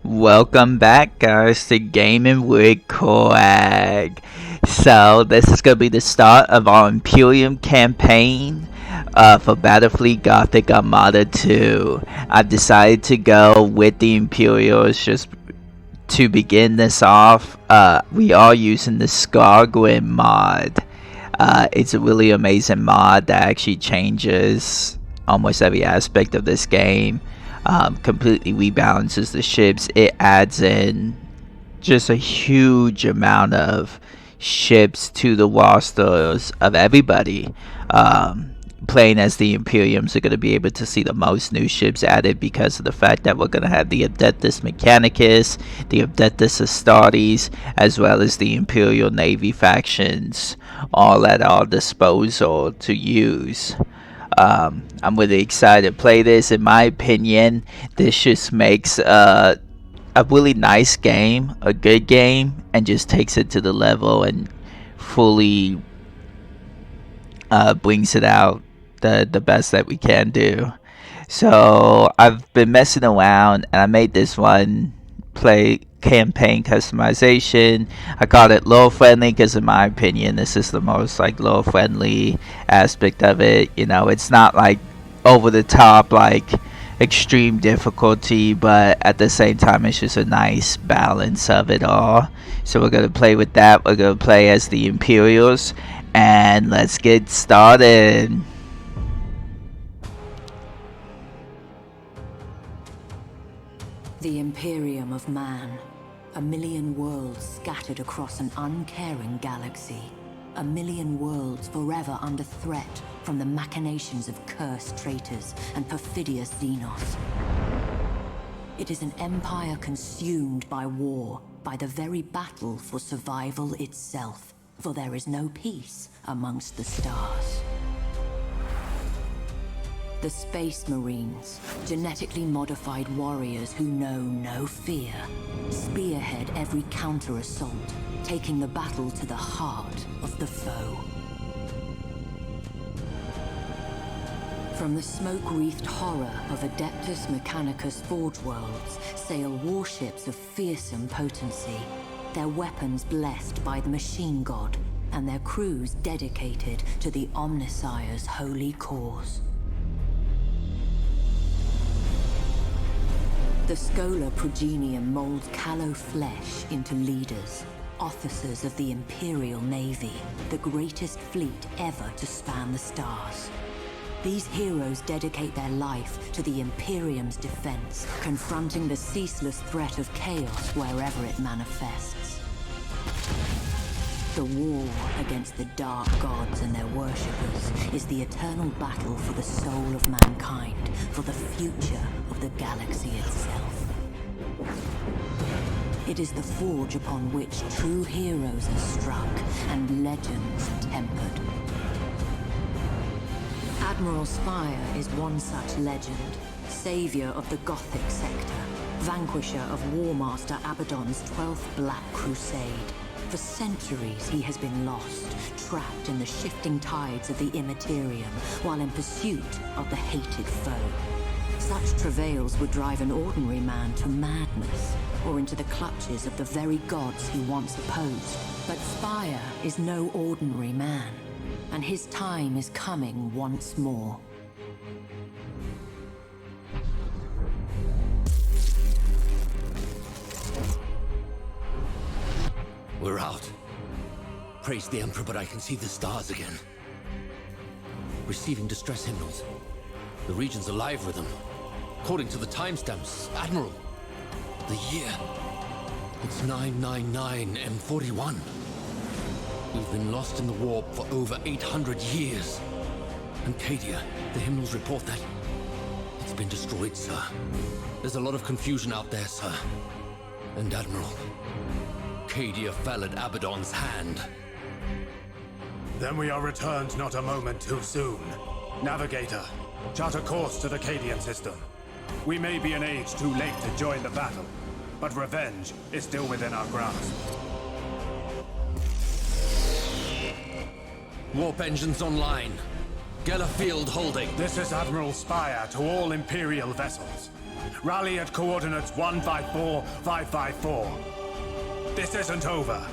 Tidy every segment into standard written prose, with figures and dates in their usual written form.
Welcome back, guys, to Gaming with Koag. So, this is going to be the start of our Imperium campaign for Battlefleet Gothic Armada 2. I've decided to go with the Imperials just to begin this off. We are using the Skalgrim Mod. It's a really amazing mod that actually changes almost every aspect of this game. Completely rebalances the ships. It adds in just a huge amount of ships to the rosters of everybody. Playing as the Imperiums are going to be able to see the most new ships added because of the fact that we're going to have the Adeptus Mechanicus, the Adeptus Astartes, as well as the Imperial Navy factions all at our disposal to use. I'm really excited to play this. In my opinion, this just makes a really nice game, a good game, and just takes it to the level and fully brings it out the best that we can do. So I've been messing around and I made this one play campaign customization. I called it low friendly because in my opinion this is the most like low friendly aspect of it. You know, it's not like over the top like extreme difficulty, but at the same time it's just a nice balance of it all. So we're gonna play with that. We're gonna play as the Imperials and let's get started. The Imperium of Man. A million worlds scattered across an uncaring galaxy. A million worlds forever under threat from the machinations of cursed traitors and perfidious Xenos. It is an empire consumed by war, by the very battle for survival itself, for there is no peace amongst the stars. The Space Marines, genetically modified warriors who know no fear, spearhead every counter-assault, taking the battle to the heart of the foe. From the smoke-wreathed horror of Adeptus Mechanicus Forge Worlds sail warships of fearsome potency, their weapons blessed by the machine god, and their crews dedicated to the Omnissire's holy cause. The Scholar Progenium molds callow flesh into leaders, officers of the Imperial Navy, the greatest fleet ever to span the stars. These heroes dedicate their life to the Imperium's defense, confronting the ceaseless threat of chaos wherever it manifests. The war against the dark gods and their worshippers is the eternal battle for the soul of mankind, for the future of the galaxy itself. It is the forge upon which true heroes are struck and legends tempered. Admiral Spire is one such legend, savior of the Gothic sector, vanquisher of Warmaster Abaddon's 12th Black Crusade. For centuries he has been lost, trapped in the shifting tides of the Immaterium, while in pursuit of the hated foe. Such travails would drive an ordinary man to madness, or into the clutches of the very gods he once opposed. But Spire is no ordinary man, and his time is coming once more. We're out. Praise the Emperor, but I can see the stars again. Receiving distress hymnals. The region's alive with them. According to the timestamps, Admiral, the year. It's 999 M41. We've been lost in the warp for over 800 years. And Cadia, the hymnals report that it's been destroyed, sir. There's a lot of confusion out there, sir. And Admiral, Cadia fell at Abaddon's hand. Then we are returned not a moment too soon. Navigator, chart a course to the Cadian system. We may be an age too late to join the battle, but revenge is still within our grasp. Warp engines online. Gellerfield holding. This is Admiral Spire to all Imperial vessels. Rally at coordinates 154554. This isn't over.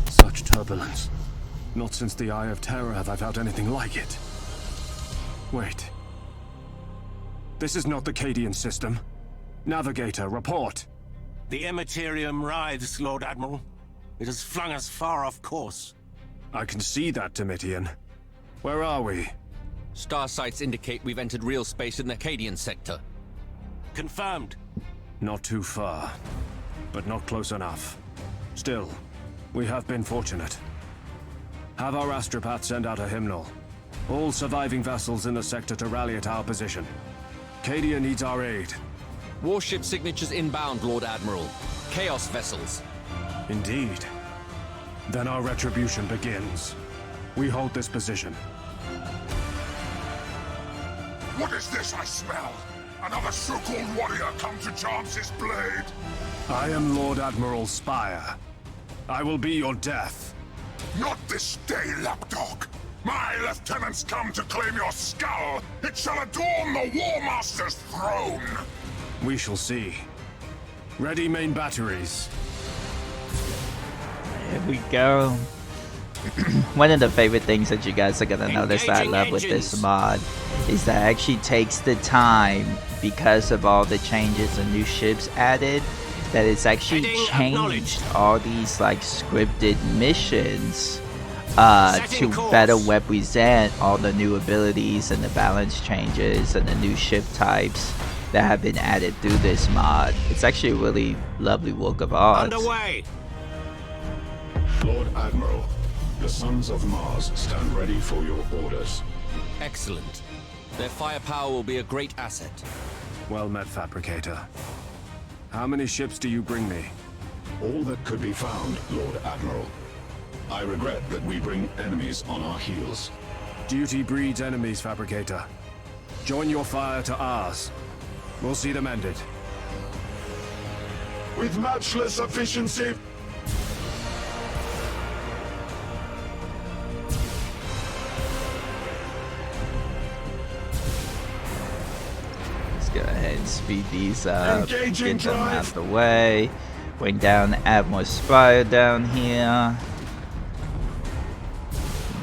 Such turbulence. Not since the Eye of Terror have I felt anything like it. Wait. This is not the Cadian system. Navigator, report. The Imperium writhes, Lord Admiral. It has flung us far off course. I can see that, Domitian. Where are we? Star sights indicate we've entered real space in the Cadian sector. Confirmed. Not too far, but not close enough. Still, we have been fortunate. Have our astropath send out a hymnal. All surviving vessels in the sector to rally at our position. Cadia needs our aid. Warship signatures inbound, Lord Admiral. Chaos vessels. Indeed. Then our retribution begins. We hold this position. What is this I smell? Another so-called warrior come to chance his blade? I am Lord Admiral Spire. I will be your death. Not this day, lapdog. My lieutenants come to claim your skull. It shall adorn the War Master's throne. We shall see. Ready main batteries. Here we go. One of the favorite things that you guys are gonna notice that I love with this mod is that it actually takes the time, because of all the changes and new ships added, that it's actually changed all these like scripted missions to better represent all the new abilities and the balance changes and the new ship types that have been added through this mod. It's actually a really lovely work of art. Underway! Lord Admiral, the Sons of Mars stand ready for your orders. Excellent. Their firepower will be a great asset. Well met, Fabricator. How many ships do you bring me? All that could be found, Lord Admiral. I regret that we bring enemies on our heels. Duty breeds enemies, Fabricator. Join your fire to ours. We'll see them ended. With matchless efficiency. Let's go ahead and speed these up, Engaging get them out drive. the way. Bring down Admiral Spire down here.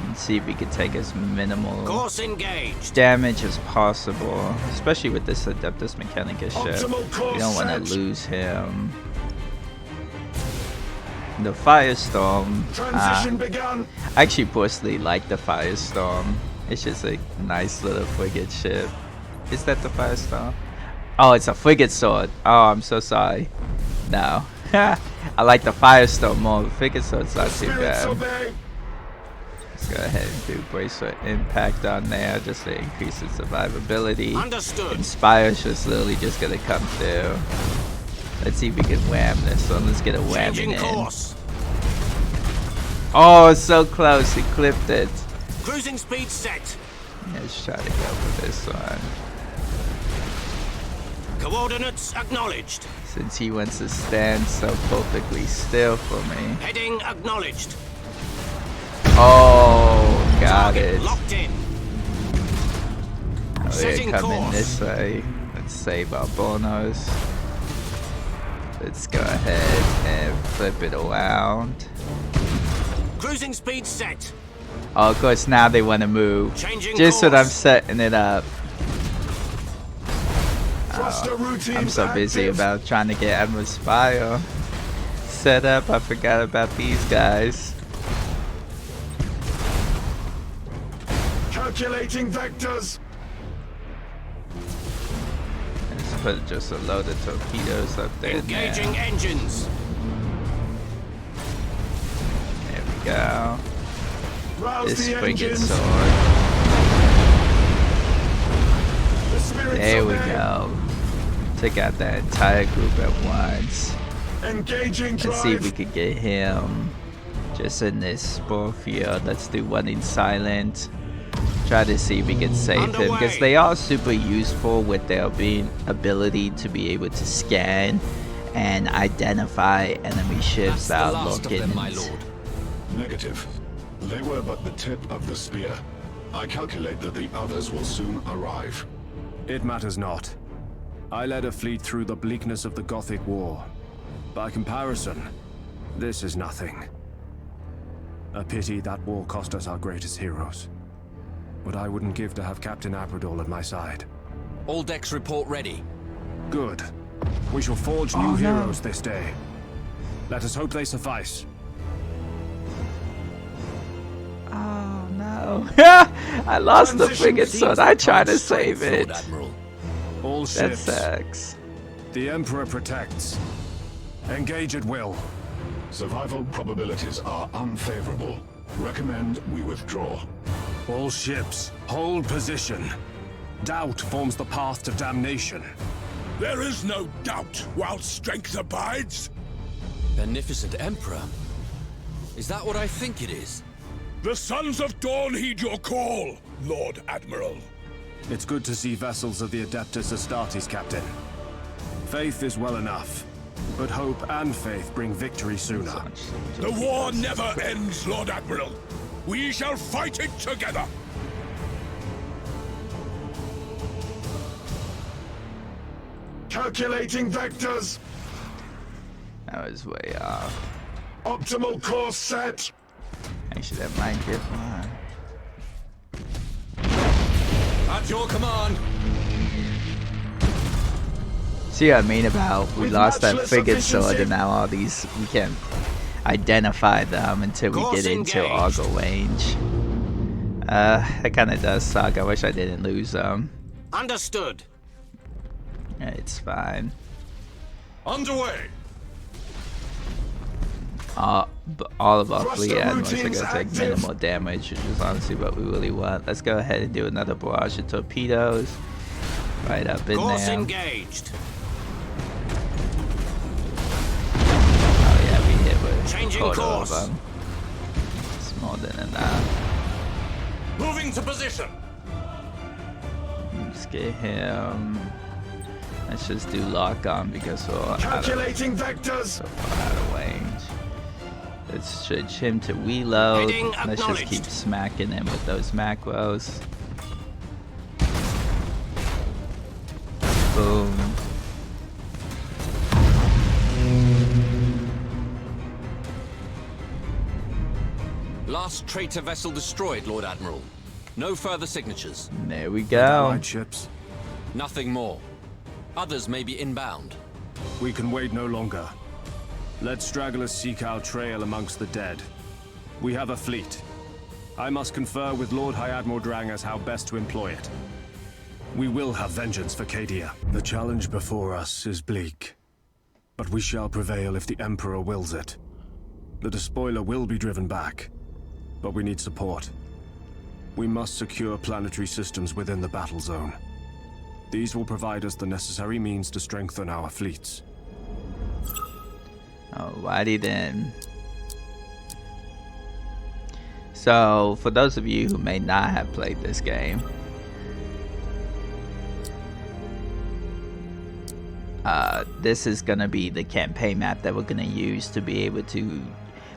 And see if we can take as minimal Course engaged. damage as possible, especially with this Adeptus Mechanicus ship. Optimal course We don't want to set. lose him. The Firestorm. Transition begun. I actually personally like the Firestorm. It's just a nice little frigate ship. Is that the Firestorm? Oh, it's a frigate sword. Oh, I'm so sorry. No. I like the Firestorm more. The frigate sword's not too Spirits bad. obey. Let's go ahead and do bracelet impact on there just to increase its survivability. Understood. Inspire's just literally just gonna come through. Let's see if we can wham this one. Let's get a whamming Changing in. course. Oh, so close. He clipped it. Cruising speed set. Let's try to go for this one. Coordinates acknowledged. Since he wants to stand so perfectly still for me. Heading acknowledged. Oh, got Target it. locked in. Oh, they're Setting coming course. this way. Let's save our bonus. Let's go ahead and flip it around. Cruising speed set. Oh, of course, now they want to move. Changing Just when I'm course. setting it up. Thruster routine I'm so busy active. about trying to get Admiral Spire set up, I forgot about these guys. Calculating vectors. Let's put just a load of torpedoes up there. Engaging Now. engines. There we go. Rouse This the frigate engines. sword. The spirits There we obey. go. Took out that entire group at once. Engaging Let's see if we drive. could get him just in this spore field. Let's do one in silent. Try to see if we can save him, because Underway. they are super useful with their ability to be able to scan and identify enemy ships That's the that are last of looking. them, my lord. Negative. They were but the tip of the spear. I calculate that the others will soon arrive. It matters not. I led a fleet through the bleakness of the Gothic War. By comparison, this is nothing. A pity that war cost us our greatest heroes. But I wouldn't give to have Captain Abradol at my side. All decks report ready. Good. We shall forge new heroes this day. Let us hope they suffice. Oh no. I lost the friggin' sword. I tried to save it. Lord Admiral. All That ships. sucks. The Emperor protects. Engage at will. Survival probabilities are unfavorable. Recommend we withdraw. All ships, hold position. Doubt forms the path to damnation. There is no doubt while strength abides. Beneficent Emperor? Is that what I think it is? The Sons of Dawn heed your call, Lord Admiral. It's good to see vessels of the Adeptus Astartes, Captain. Faith is well enough, but hope and faith bring victory sooner. The war never ends, Lord Admiral. We shall fight it together. Calculating vectors. That was way off. Optimal course set. Actually, that might get mine. At your command. See what I mean about we With lost that matchless frigate sword efficiency. and now all these, we can't identify them until we Course get into engaged. auger range. That kind of does suck. I wish I didn't lose them. Understood. It's fine. Underway. All of our Thruster fleet admirals are routines gonna take active. minimal damage, which is honestly what we really want. Let's go ahead and do another barrage of torpedoes. Right up in Course there. engaged. Oh yeah, we hit with Changing a quarter course. of them. It's more than enough. Moving to position. Let's get him. Let's just do lock on because we're out of, Calculating vectors. so far out of range. Let's switch him to reload. Heading Let's just keep acknowledged. smacking him with those macros. Boom. Last traitor vessel destroyed, Lord Admiral. No further signatures. There we go. Allied ships, Nothing more. Others may be inbound. we can wait no longer. Let stragglers seek our trail amongst the dead. We have a fleet. I must confer with Lord High Admiral Drang as how best to employ it. We will have vengeance for Cadia. The challenge before us is bleak, but we shall prevail if the Emperor wills it. The despoiler will be driven back, but we need support. We must secure planetary systems within the battle zone. These will provide us the necessary means to strengthen our fleets. Alrighty then. So, for those of you who may not have played this game, this is going to be the campaign map that we're going to use to be able to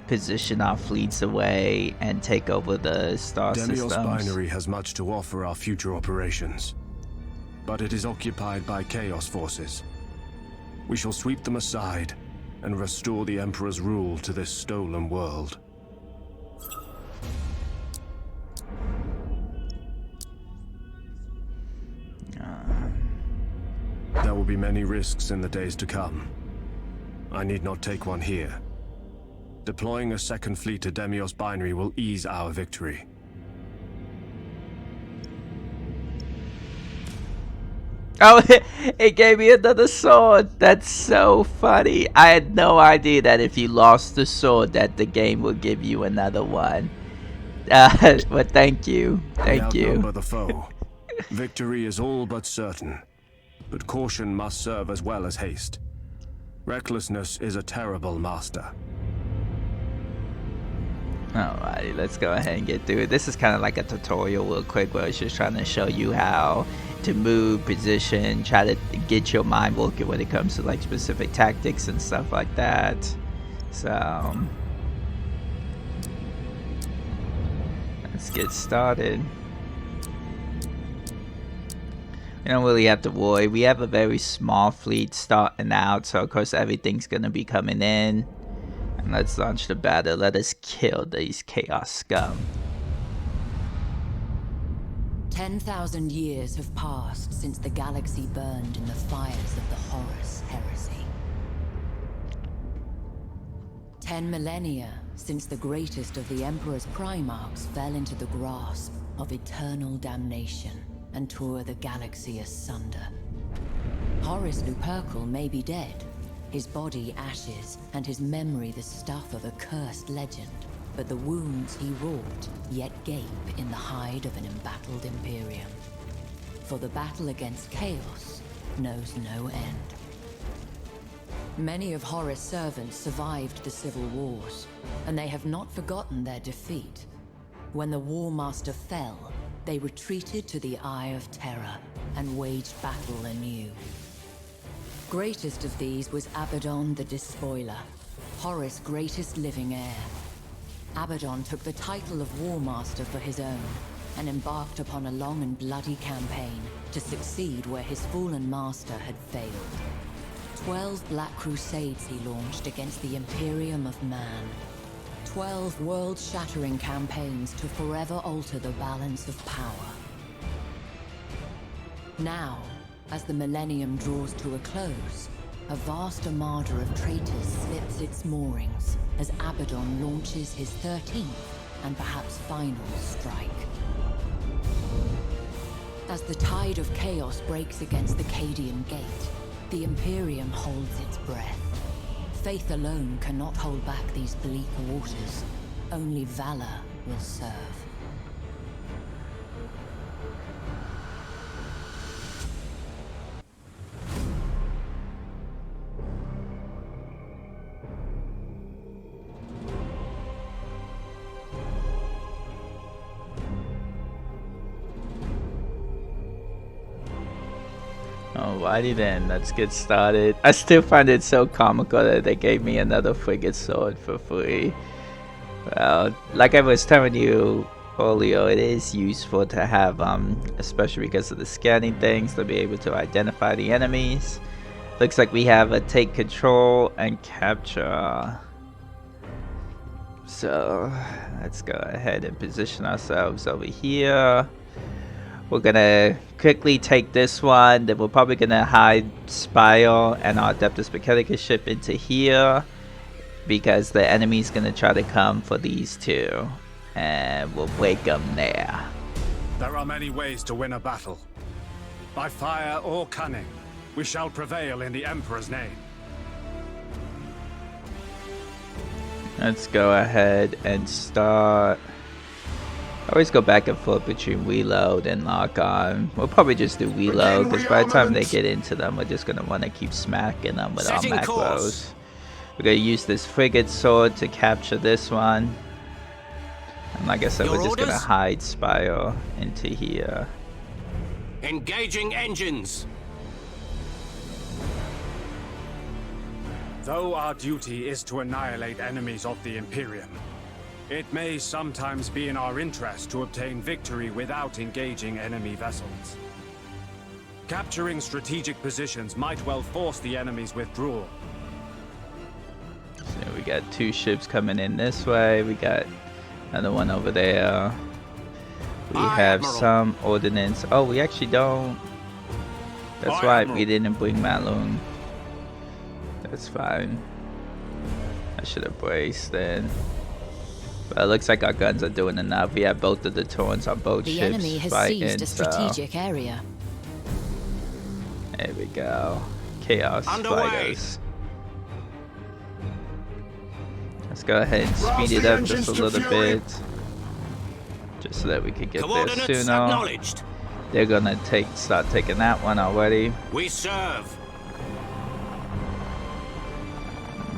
position our fleets away and take over the star Demios systems. Binary has much to offer our future operations, but it is occupied by Chaos forces. We shall sweep them aside and restore the Emperor's rule to this stolen world. There will be many risks in the days to come. I need not take one here. Deploying a second fleet to Demios Binary will ease our victory. Oh, it gave me another sword. That's so funny. I had no idea that if you lost the sword that the game would give you another one. But thank you. Thank We you. outnumber the foe. Victory is all but certain, but caution must serve as well as haste. Recklessness is a terrible master. Alrighty, let's go ahead and get through it. This is kind of like a tutorial real quick where it's just trying to show you how to move, position, try to get your mind working when it comes to like specific tactics and stuff like that. So let's get started. You don't really have to worry. We have a very small fleet starting out, so of course everything's gonna be coming in. And let's launch the battle. Let us kill these chaos scum. 10,000 years have passed since the galaxy burned in the fires of the Horus heresy. 10 millennia since the greatest of the Emperor's Primarchs fell into the grasp of eternal damnation and tore the galaxy asunder. Horus Lupercal may be dead, his body ashes, and his memory the stuff of a cursed legend. But the wounds he wrought yet gape in the hide of an embattled Imperium. For the battle against chaos knows no end. Many of Horus' servants survived the civil wars, and they have not forgotten their defeat. When the War Master fell, they retreated to the Eye of Terror and waged battle anew. Greatest of these was Abaddon the Despoiler, Horus' greatest living heir. Abaddon took the title of War Master for his own, and embarked upon a long and bloody campaign to succeed where his fallen master had failed. 12 Black Crusades he launched against the Imperium of Man. 12 world-shattering campaigns to forever alter the balance of power. Now, as the millennium draws to a close, a vast armada of traitors slips its moorings as Abaddon launches his 13th and perhaps final strike. As the tide of chaos breaks against the Cadian Gate, the Imperium holds its breath. Faith alone cannot hold back these bleak waters. Only valor will serve. Alrighty then, let's get started. I still find it so comical that they gave me another frigate sword for free. Well, like I was telling you earlier, it is useful to have, especially because of the scanning things, to be able to identify the enemies. Looks like we have a take control and capture. So, let's go ahead and position ourselves over here. We're gonna quickly take this one, then we're probably gonna hide Spire and our Adeptus Mechanicus ship into here, because the enemy's gonna try to come for these two, and we'll break them there. There are many ways to win a battle. By fire or cunning, we shall prevail in the Emperor's name. Let's go ahead and start. I always go back and forth between reload and lock on. We'll probably just do reload, because by the time they get into them, we're just going to want to keep smacking them with our macros. We're going to use this frigate sword to capture this one. And like I said, we're just going to hide Spire into here. Engaging engines. Though our duty is to annihilate enemies of the Imperium, it may sometimes be in our interest to obtain victory without engaging enemy vessels. Capturing strategic positions might well force the enemy's withdrawal. So we got two ships coming in this way. We got another one over there. We have some ordnance. Oh, we actually don't. That's right, we didn't bring Malone. That's fine. I should have braced then. But it looks like our guns are doing enough. We have both of the Taurens on both ships. The enemy has seized a strategic area. There we go. Chaos fighters. Let's go ahead and speed it up just a little bit. Just so that we could get there sooner. They're gonna start taking that one already. We serve.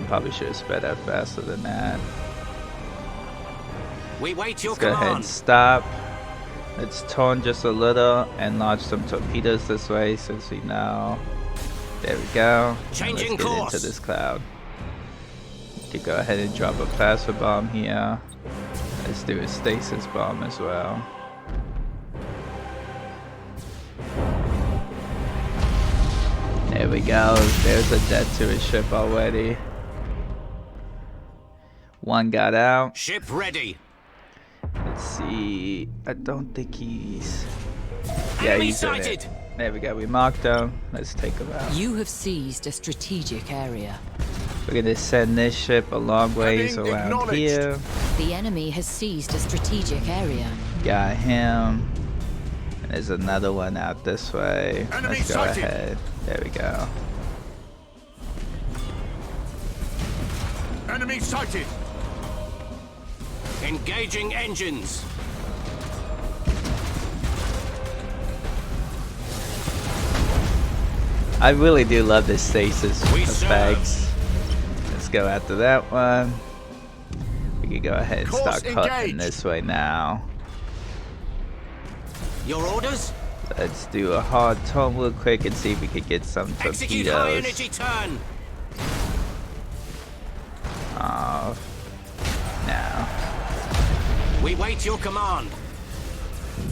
Probably should have sped up faster than that. We wait your Let's go ahead and stop. Let's turn just a little and launch some torpedoes this way since we know. There we go. Changing let's get course into this cloud. We could go ahead and drop a plasma bomb here. Let's do a stasis bomb as well. There we go. There's a dead to his ship already. One got out. Ship ready. Let's see. I don't think he's... Yeah, Enemy he's in sighted. it. There we go. We marked him. Let's take him out. You have seized a strategic area. We're gonna send this ship a long ways Heading around acknowledged. here. The enemy has seized a strategic area. Got him. And there's another one out this way. Enemy Let's go sighted. ahead. There we go. Enemy sighted! Engaging engines. I really do love this stasis We effects. Let's go after that one. We can go ahead and Course start cutting engaged. this way now. Your orders? Let's do a hard turn real quick and see if we can get some Execute high torpedoes energy turn. off. Now. We wait your command.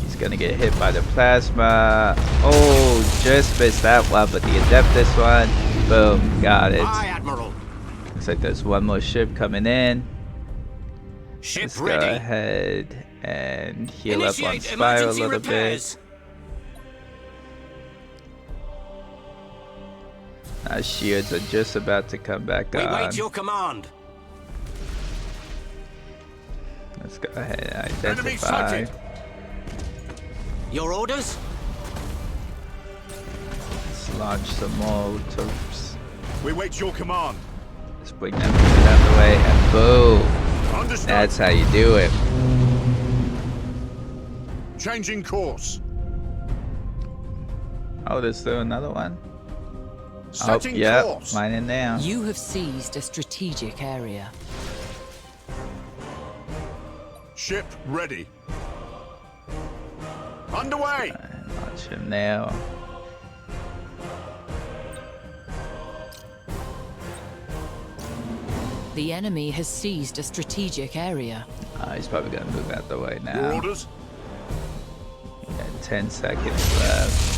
He's gonna get hit by the plasma. Oh, just missed that one, but the Adeptus one. Boom, got it. Aye, Admiral. Looks like there's one more ship coming in. Ship Let's ready. go ahead and heal up on Initiate Spire a emergency little repairs. bit. Our shields are just about to come back We on. wait your command. Let's go ahead and Enemy identify. sighted. Your orders? Let's launch some more troops. We wait your command. Let's bring them out the way and boom. Understood. That's how you do it. Changing course. Oh, there's still another one. Setting oh, yeah, course. mine in there. You have seized a strategic area. Ship ready. Underway. Launch him now. The enemy has seized a strategic area. He's probably gonna move out the way Your now. orders. Got 10 seconds left.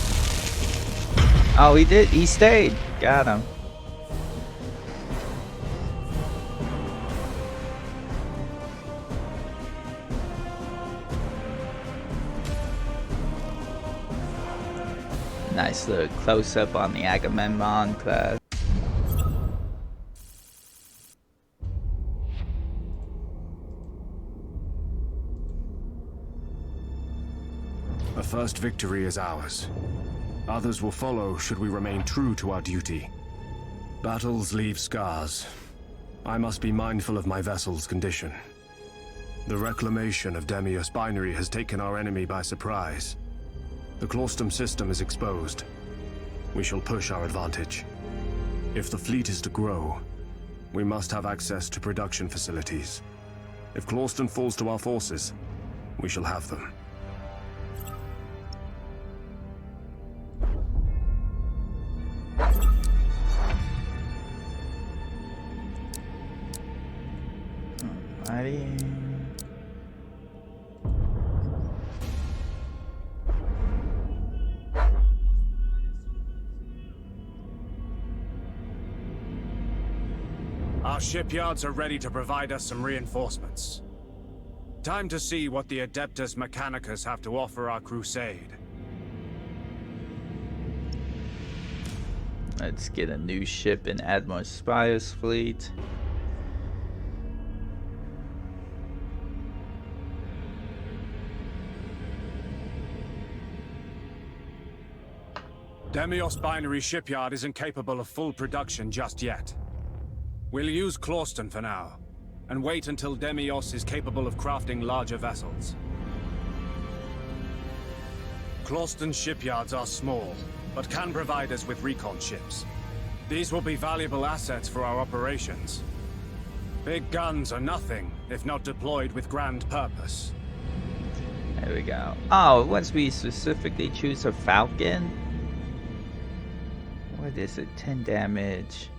Oh, he did. He stayed. Got him. Nice little close up on the Agamemnon class. A first victory is ours. Others will follow should we remain true to our duty. Battles leave scars. I must be mindful of my vessel's condition. The reclamation of Demios Binary has taken our enemy by surprise. The Claustum system is exposed. We shall push our advantage. If the fleet is to grow, we must have access to production facilities. If Claustum falls to our forces, we shall have them. Alrighty. Our shipyards are ready to provide us some reinforcements. Time to see what the Adeptus Mechanicus have to offer our crusade. Let's get a new ship in Admiral Spire's fleet. Demios Binary Shipyard isn't capable of full production just yet. We'll use Clauston for now, and wait until Demios is capable of crafting larger vessels. Clauston's shipyards are small, but can provide us with recon ships. These will be valuable assets for our operations. Big guns are nothing if not deployed with grand purpose. There we go. Oh, once we specifically choose a Falcon. What is it? 10 damage.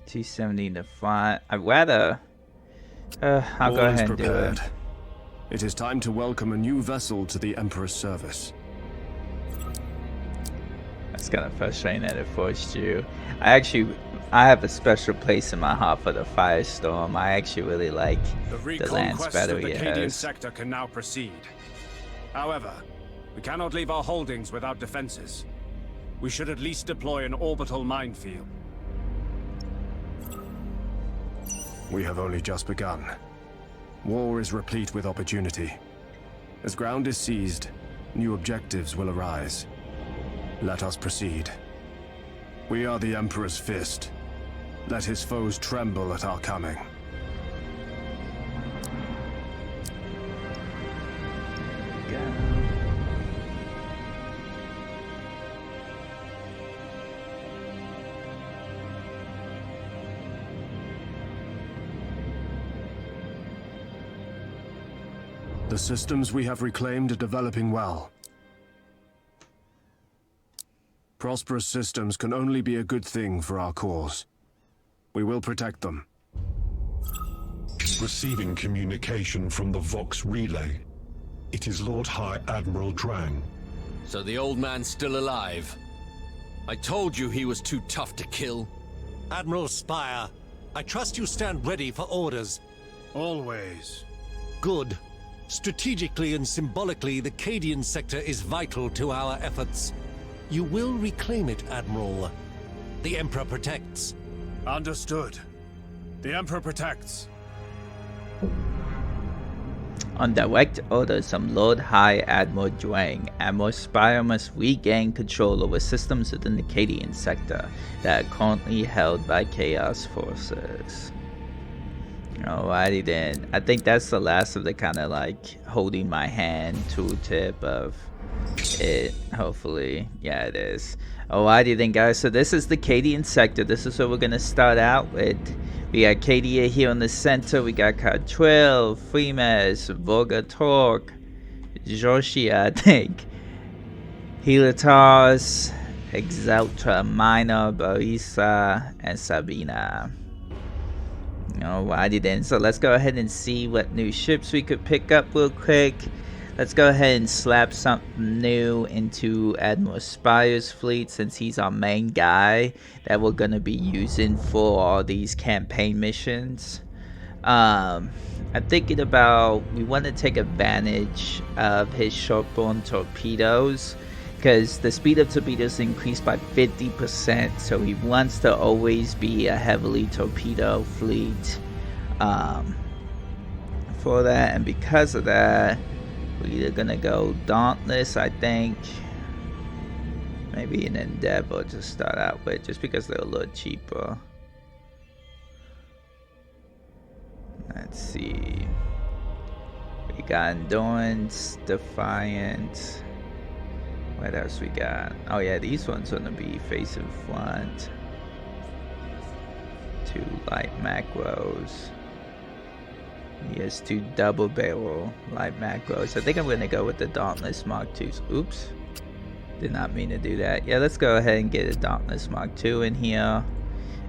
270 in the front. I'd rather... I'll go All is ahead and do it. prepared. It is time to welcome a new vessel to the Emperor's service. It's kind of frustrating that it forced you. I have a special place in my heart for the Firestorm. I actually really like The the lance reconquest battle of the he Cadian has. sector can now proceed. However, we cannot leave our holdings without defenses. We should at least deploy an orbital minefield. We have only just begun. War is replete with opportunity. As ground is seized, new objectives will arise. Let us proceed. We are the Emperor's fist. Let his foes tremble at our coming. The systems we have reclaimed are developing well. Prosperous systems can only be a good thing for our cause. We will protect them. Receiving communication from the Vox relay. It is Lord High Admiral Drang. So the old man's still alive. I told you he was too tough to kill. Admiral Spire, I trust you stand ready for orders. Always. Good. Strategically and symbolically, the Cadian sector is vital to our efforts. You will reclaim it, Admiral. The Emperor protects. Understood. The Emperor protects. On direct orders from Lord High Admiral Drang, Admiral Spire must regain control over systems within the Cadian sector that are currently held by Chaos forces. Alrighty then. I think that's the last of the kind of like holding my hand tooltip of it. Hopefully. Yeah, it is. Alrighty then, guys. So this is the Cadian sector. This is what we're going to start out with. We got Cadia here in the center. We got Cartrell, Freemes, Volga Torque, Joshia, I think, Helitas, Exalta Minor, Barisa, and Sabina. Alrighty then, so let's go ahead and see what new ships we could pick up real quick. Let's go ahead and slap something new into Admiral Spire's fleet, since he's our main guy that we're going to be using for all these campaign missions. I'm thinking about, we want to take advantage of his short-borne torpedoes, because the speed of torpedoes increased by 50%, so he wants to always be a heavily torpedo fleet for that. And because of that, we're either gonna go Dauntless, I think, maybe an Endeavor to start out with, just because they're a little cheaper. Let's see, we got Endurance, Defiant. What else we got? Oh yeah, these ones gonna be facing front. 2 light macros. He has 2 double barrel light macros. I think I'm gonna go with the Dauntless Mark IIs. Oops. Did not mean to do that. Yeah, let's go ahead and get a Dauntless Mark II in here.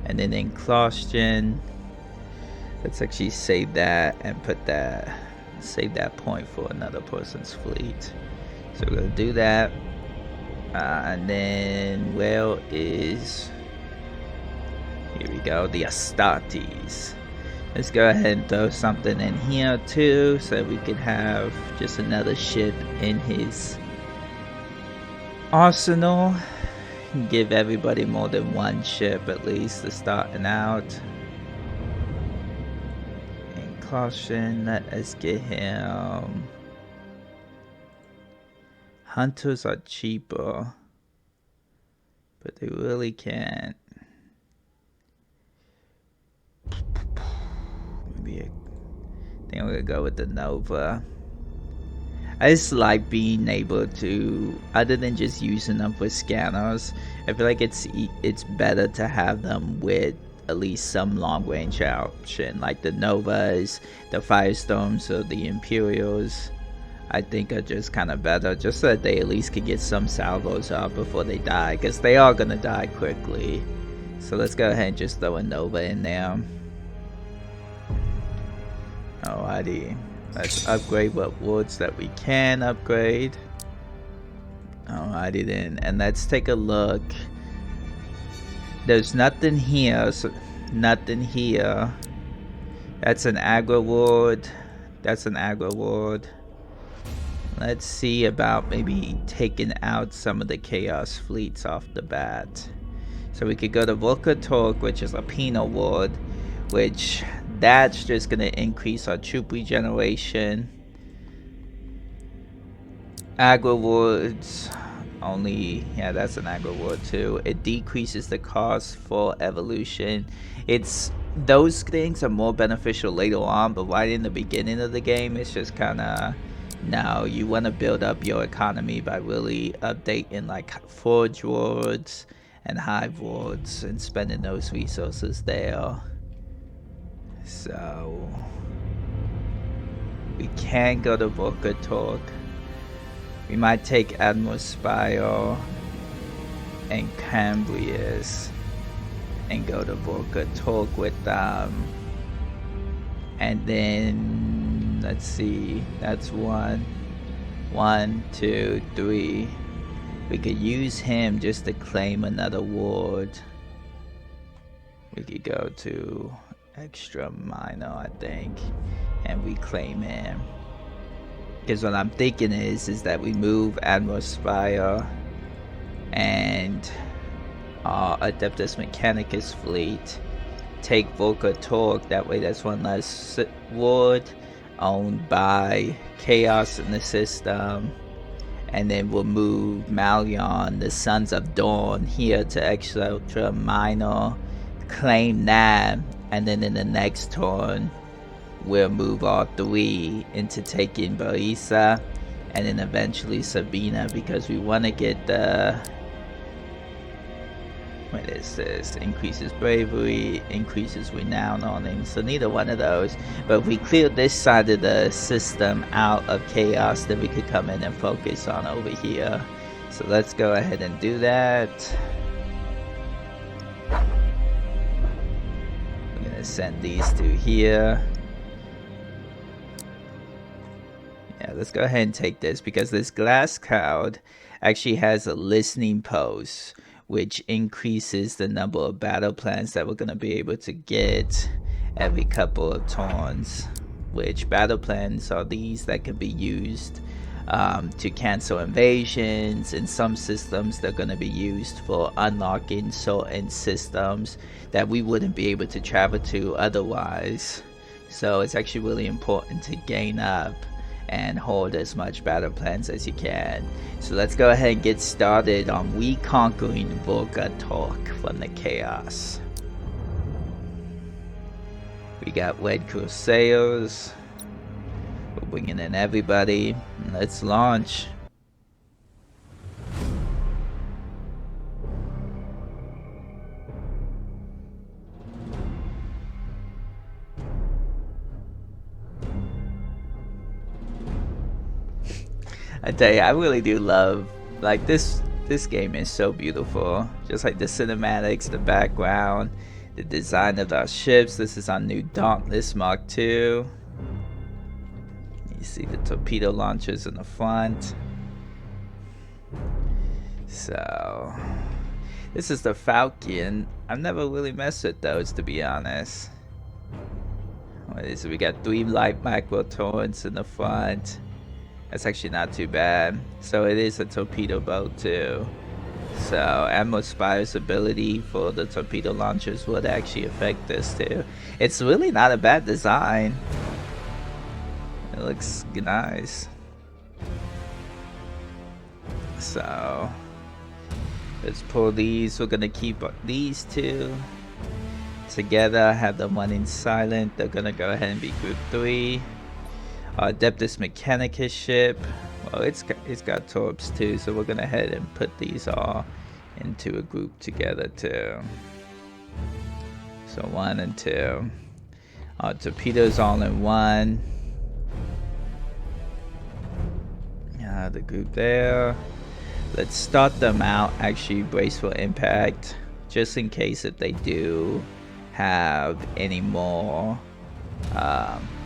And then Enclostion. Let's actually save that and put that, save that point for another person's fleet. So we're gonna do that. And then, where is, here we go, the Astartes. Let's go ahead and throw something in here too, so we can have just another ship in his arsenal. Give everybody more than one ship at least to starting out. And caution, let us get him. Hunters are cheaper, but they really can't. Maybe I think I'm gonna go with the Nova. I just like being able to, other than just using them for scanners, I feel like it's better to have them with at least some long range option, like the Novas, the Firestorms, or the Imperials. I think are just kind of better, just so that they at least could get some salvos up before they die, because they are gonna die quickly. So let's go ahead and just throw a Nova in there. Alrighty, let's upgrade what wards that we can upgrade. Alrighty then, and let's take a look. There's nothing here, so nothing here. That's an aggro ward. That's an aggro ward. Let's see about maybe taking out some of the chaos fleets off the bat. So we could go to Volca Torque, which is a penal ward, which that's just gonna increase our troop regeneration. Aggro wards only, yeah, that's an aggro ward too. It decreases the cost for evolution. Those things are more beneficial later on, but right in the beginning of the game, it's just kind of, no, you want to build up your economy by really updating like forge wards and hive wards and spending those resources there. So we can go to Volca Torque. We might take Admiral Spire and Cambrius and go to Volca Torque with them. And then let's see, that's 1, 2, 3. We could use him just to claim another ward. We could go to Extra Minor, I think, and reclaim him. Because what I'm thinking is that we move Admiral Spire and Adeptus Mechanicus fleet, take Volca Torque, that way that's one less ward owned by Chaos in the system, and then we'll move Malion, the Sons of Dawn, here to Extra Minor, claim that, and then in the next turn we'll move all 3 into taking Barisa and then eventually Sabina, because we want to get the, what is this, increases bravery, increases renown on him, so neither one of those. But if we clear this side of the system out of chaos, then we could come in and focus on over here. So let's go ahead and do that. We're gonna send these 2 here. Yeah, let's go ahead and take this, because this glass cloud actually has a listening post, which increases the number of battle plans that we're going to be able to get every couple of turns. Which battle plans are these that can be used to cancel invasions. In some systems, they're going to be used for unlocking certain systems that we wouldn't be able to travel to otherwise. So it's actually really important to gain up and hold as much battle plans as you can. So let's go ahead and get started on reconquering Volca Torque from the chaos. We got Red Crusaders. We're bringing in everybody. Let's launch. I tell you, I really do love, like, this game is so beautiful. Just like the cinematics, the background, the design of our ships. This is our new Dauntless Mark II. You see the torpedo launchers in the front. So this is the Falcon. I've never really messed with those, to be honest. What is it? We got 3 light macro turrets in the front. That's actually not too bad. So it is a torpedo boat too. So Admiral Spire's ability for the torpedo launchers would actually affect this too. It's really not a bad design. It looks nice. So let's pull these. We're gonna keep these 2 together. Have them running silent. They're gonna go ahead and be group 3. Adeptus Mechanicus ship. Well, it's got torps too, so we're gonna head and put these all into a group together too. So 1 and 2. Torpedoes all in 1. The group there. Let's start them out. Actually, brace for impact, just in case if they do have any more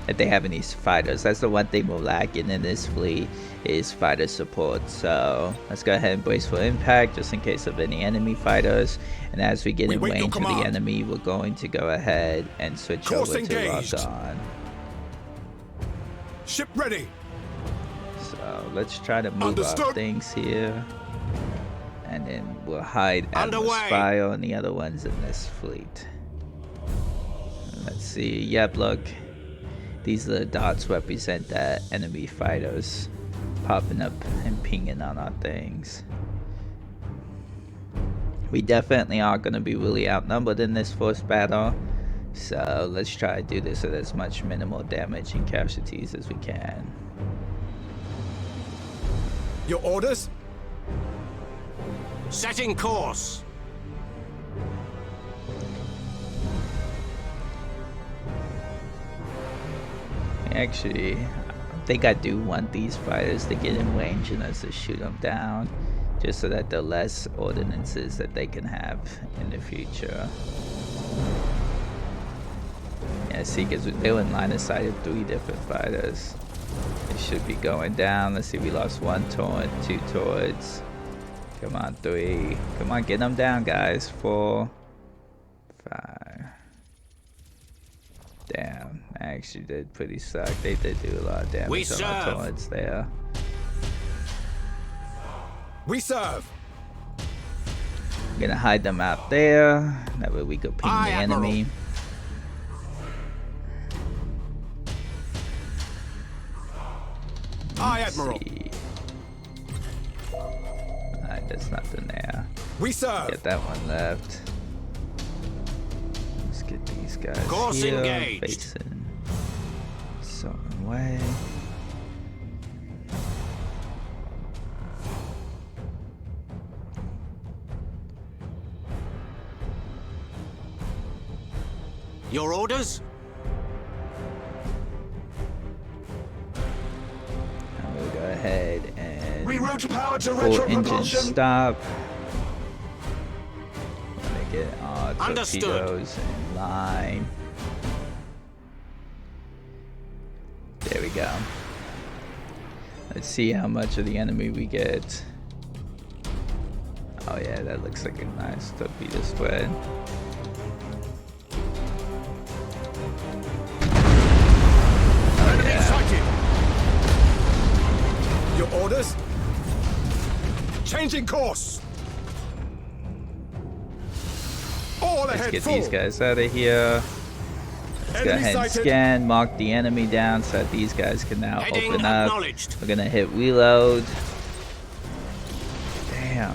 if they have any fighters. That's the one thing we're lacking in this fleet is fighter support. So let's go ahead and brace for impact just in case of any enemy fighters. And as we get in range of the enemy, we're going to go ahead and switch over to lock on. Ship ready. So let's try to move our things here. And then we'll hide Admiral Spire and the other ones in this fleet. Let's see. Yep, look. These little dots represent that enemy fighters popping up and pinging on our things. We definitely are going to be really outnumbered in this first battle. So let's try to do this with as much minimal damage and casualties as we can. Your orders? Setting course. Actually, I think I do want these fighters to get in range and us to shoot them down, just so that the less ordinances that they can have in the future. Yeah, see, because they're in line of sight of 3 different fighters. It should be going down. Let's see, we lost 1 turret, 2 turrets. Come on, 3. Come on, get them down, guys. 4, 5. Damn, I actually did pretty suck. They did do a lot of damage on our turrets there. We serve. I'm gonna hide them out there. That way we could ping the enemy. Aye, Admiral. Alright, there's nothing there. We serve. Get that one left. Let's get these guys Course here, engaged. facing some way. Your orders? We'll go ahead and Reroute power to full retro engine propulsion. stop. Gonna get our Understood. torpedoes in line. There we go. Let's see how much of the enemy we get. Oh yeah, that looks like a nice torpedo spread. Your orders? Changing course. All Let's ahead get full. these guys out of here. Let's go ahead and scan, mark the enemy down so that these guys can now Heading open up. acknowledged. We're gonna hit reload. Damn.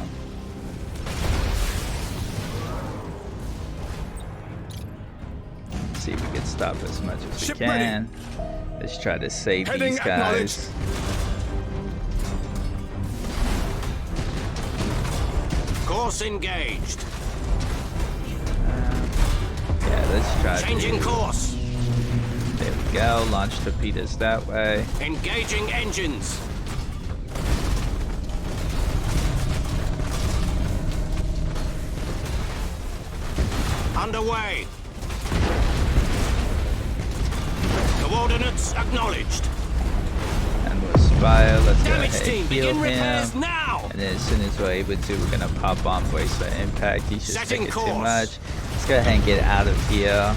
Let's see if we can stop as much as we can. Let's try to save these guys. Course engaged. Yeah, let's try Changing to... course. There we go. Launch torpedoes that way. Engaging engines. Underway. Coordinates acknowledged. And we'll Spire. Let's go Damage ahead team, and heal begin repairs him. now. And then as soon as we're able to, we're gonna pop on brace for impact. He's just Setting taking too course. much. Let's go ahead and get out of here.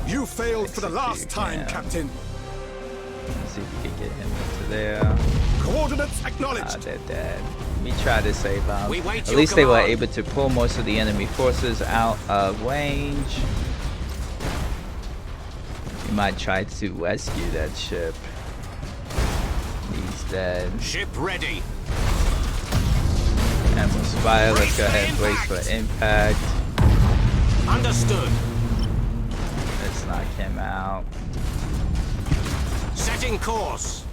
You failed for the last time, Yeah. Captain. Let's see if we can get him into there. Coordinates acknowledged. Ah, they're dead. We tried to save them. We wait At your least they were command. able to pull most of the enemy forces out of range. We might try to rescue that ship. He's dead. Ship ready. And we'll Spire. Let's go ahead and brace for impact. Understood. Let's knock him out. Setting course.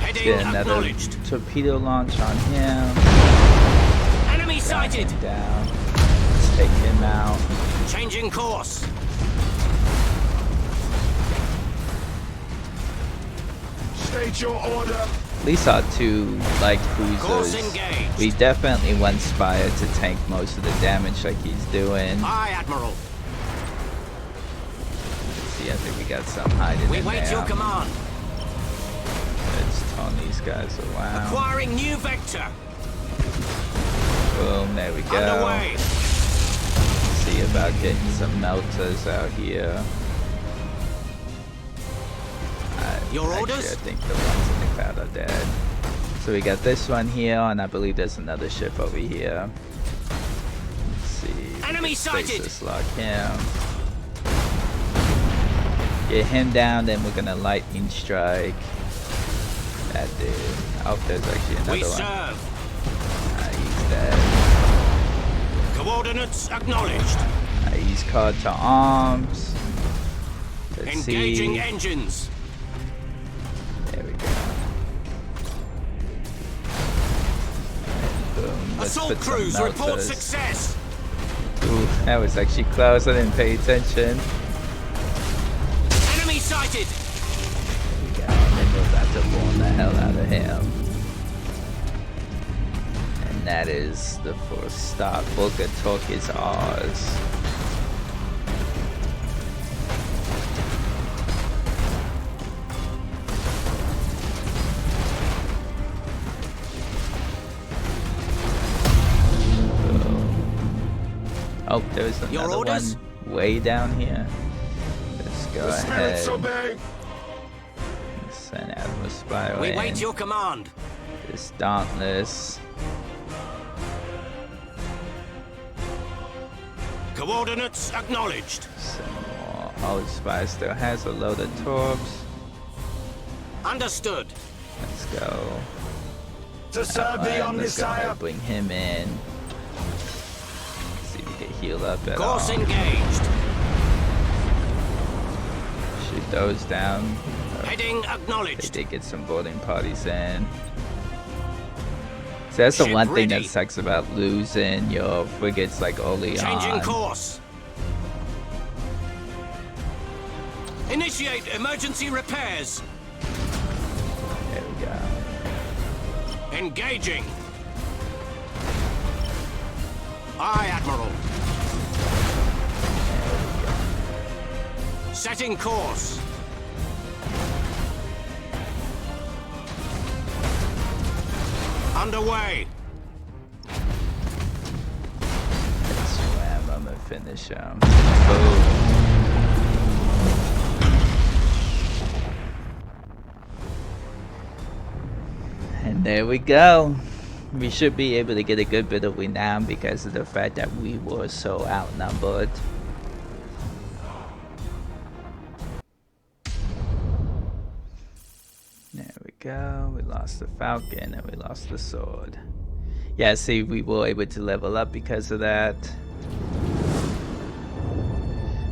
Heading Get another acknowledged. torpedo launch on him. Enemy Knock sighted. him down. Let's take him out. Changing course. State your order. At least our 2 light cruisers. We definitely want Spire to tank most of the damage like he's doing. Aye, Admiral. Let's see, I think we got some hiding in there. We wait your command. Let's tone these guys around. Acquiring new vector. Boom, there we go. Underway. See about getting some melters out here. Your Actually, orders? I think the ones in the cloud are dead. So we got this one here, and I believe there's another ship over here. Let's see. Enemy sighted. Stasis lock him. Get him down, then we're gonna lightning strike that dude. Oh, there's actually another We one. serve. He's dead. Coordinates acknowledged. He's called to arms. Let's Engaging see. engines. There we go. And boom. Let's Assault put some crews report melters. success. Ooh, that was actually close. I didn't pay attention. Enemy sighted. There we go. And then we're about to warn the hell out of him. And that is the first stop. Booker Talk is ours. Oh, there's another orders? one way down here. Let's go ahead. Send Admiral Spire We in. wait your command. This Dauntless. Coordinates acknowledged. Some more. Oh, Spire still has a load of Torbs. Understood. Let's go. To serve the Let's go ahead Omnisire. and bring him in. See if we can heal up at Course all. engaged. Shoot those down. Heading They acknowledged. did get some boarding parties in. So that's the Ship one thing ready. that sucks about losing your frigates like early Changing on. course. Initiate emergency repairs. There we go. Engaging. Aye, Admiral. Setting course. Underway. Swam, I'm gonna finish him. Boom. And there we go. We should be able to get a good bit of renown because of the fact that we were so outnumbered. There we go. We lost the Falcon and we lost the sword. Yeah, see, we were able to level up because of that.